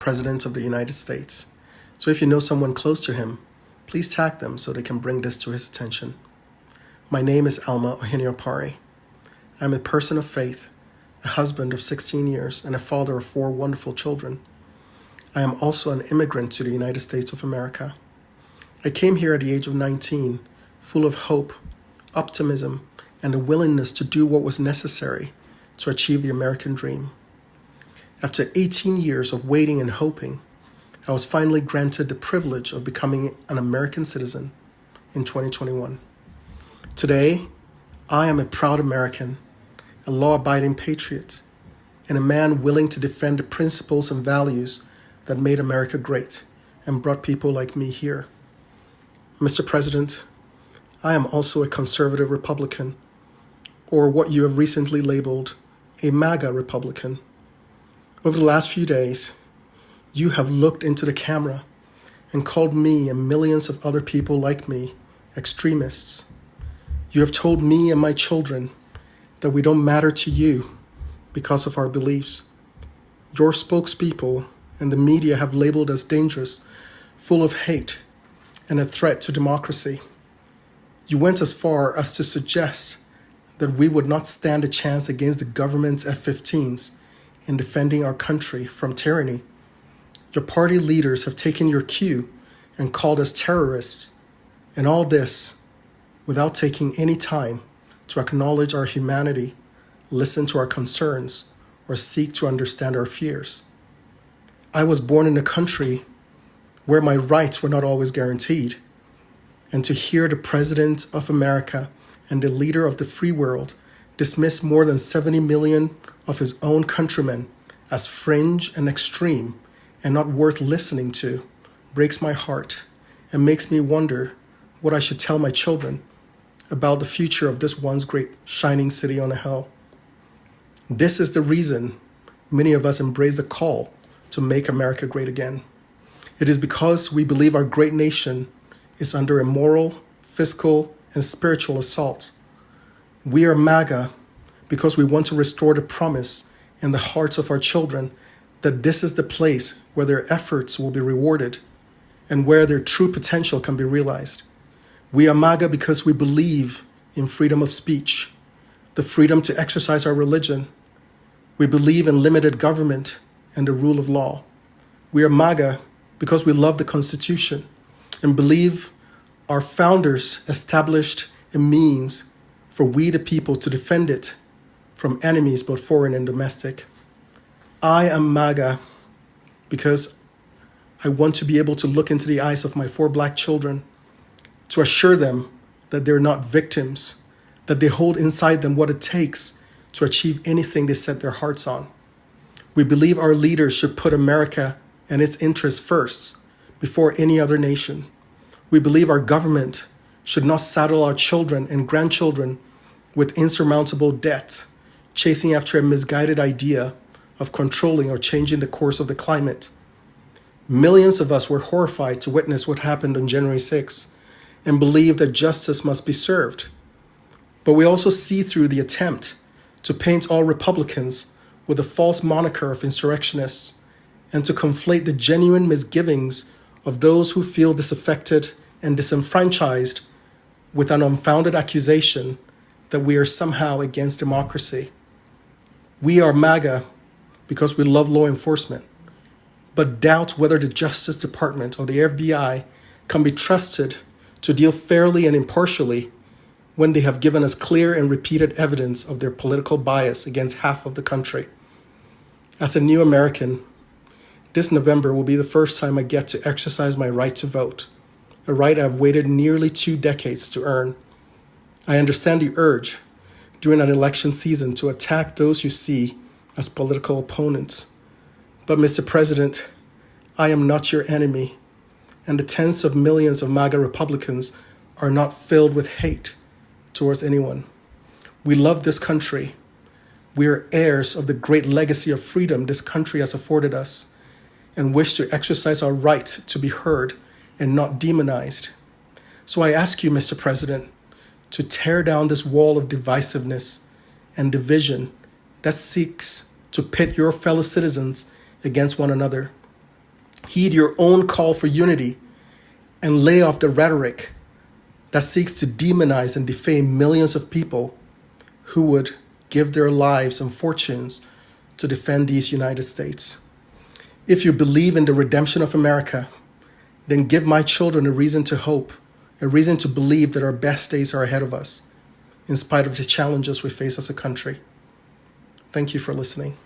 President of the United States. So if you know someone close to him, please tag them so they can bring this to his attention. My name is Alma Ohiniopare. I'm a person of faith, a husband of 16 years, and a father of 4 wonderful children. I am also an immigrant to the United States of America. I came here at the age of 19, full of hope, optimism, and a willingness to do what was necessary to achieve the American dream. After 18 years of waiting and hoping, I was finally granted the privilege of becoming an American citizen in 2021. Today, I am a proud American, a law-abiding patriot, and a man willing to defend the principles and values that made America great and brought people like me here. Mr. President, I am also a conservative Republican, or what you have recently labeled a MAGA Republican. Over the last few days, you have looked into the camera and called me and millions of other people like me extremists. You have told me and my children that we don't matter to you because of our beliefs. Your spokespeople and the media have labeled us dangerous, full of hate, and a threat to democracy. You went as far as to suggest that we would not stand a chance against the government's F-15s in defending our country from tyranny. Your party leaders have taken your cue and called us terrorists, and all this without taking any time to acknowledge our humanity, listen to our concerns, or seek to understand our fears. I was born in a country where my rights were not always guaranteed, and to hear the President of America and the leader of the free world dismiss more than 70 million of his own countrymen as fringe and extreme and not worth listening to breaks my heart and makes me wonder what I should tell my children about the future of this once great shining city on a hill. This is the reason many of us embrace the call to make America great again. It is because we believe our great nation is under a moral, fiscal, and spiritual assault. We are MAGA because we want to restore the promise in the hearts of our children that this is the place where their efforts will be rewarded and where their true potential can be realized. We are MAGA because we believe in freedom of speech, the freedom to exercise our religion. We believe in limited government and the rule of law. We are MAGA because we love the Constitution and believe our founders established a means for we the people to defend it from enemies both foreign and domestic. I am MAGA because I want to be able to look into the eyes of my 4 Black children to assure them that they're not victims, that they hold inside them what it takes to achieve anything they set their hearts on. We believe our leaders should put America and its interests first before any other nation. We believe our government should not saddle our children and grandchildren with insurmountable debt, chasing after a misguided idea of controlling or changing the course of the climate. Millions of us were horrified to witness what happened on January 6th and believe that justice must be served. But we also see through the attempt to paint all Republicans with a false moniker of insurrectionists and to conflate the genuine misgivings of those who feel disaffected and disenfranchised with an unfounded accusation that we are somehow against democracy. We are MAGA because we love law enforcement, but doubt whether the Justice Department or the FBI can be trusted to deal fairly and impartially when they have given us clear and repeated evidence of their political bias against half of the country. As a new American, this November will be the first time I get to exercise my right to vote, a right I've waited nearly 2 decades to earn. I understand the urge during an election season to attack those you see as political opponents. But Mr. President, I am not your enemy, and the tens of millions of MAGA Republicans are not filled with hate towards anyone. We love this country. We are heirs of the great legacy of freedom this country has afforded us and wish to exercise our right to be heard and not demonized. So I ask you, Mr. President, to tear down this wall of divisiveness and division that seeks to pit your fellow citizens against one another. Heed your own call for unity and lay off the rhetoric that seeks to demonize and defame millions of people who would give their lives and fortunes to defend these United States. If you believe in the redemption of America, then give my children a reason to hope, a reason to believe that our best days are ahead of us, in spite of the challenges we face as a country. Thank you for listening.